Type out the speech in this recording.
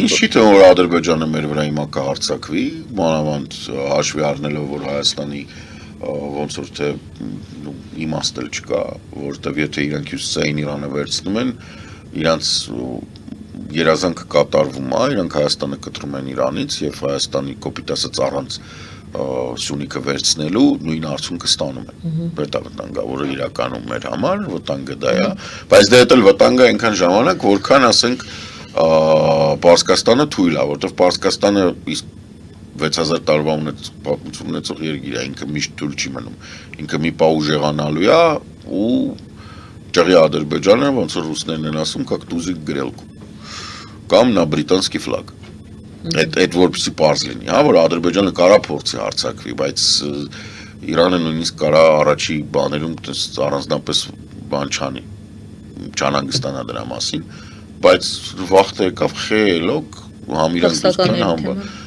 Ինչ չի թե որ Ադրբեջանը մեր վրա հիմա կհարձակվի, մանավանդ հաշվի առնելով, որ Հայաստանի ոնց որ թե իմաստ էլ չկա, որովհետև եթե իրանք հյուսիսային Իրանը վերցնում են, իրանց երազանքը կատարվում է, իրանք Հայաստանը կտրում են Իրանից եւ Հայաստանի կոպիտ ասած առանց Սյունիքը վերցնելու նույն արդյունքը ստանում են։ Պետավտանգը, որը իրականում մեր համար վտանգը դա է, բայց դա էլ վտանգը այնքան ժամանակ, որքան ասենք Պարսկաստանը թույլ է, որովհետև Պարսկաստանը իսկ 6000 տարվա պատմություն ունեցող երկիր է, ինքը միշտ թույլ չի մնում։ Ինքը մի պահ ուժեղանալու է ու ճղի Ադրբեջանը, ոնց որ ռուսներն են ասում, как тузик грелку։ Կամ նա բրիտանский флаг։ Այդ որպեսի պարզ լինի, հա, որ Ադրբեջանը կարա փորձի հարձակվի, բայց Իրանը նույնիսկ կարա առաջի բաներում առանձնապես բան չանի, չանհանգստանա դրա մասին, բայց վաղ թե եկավ խելոք համ իրանք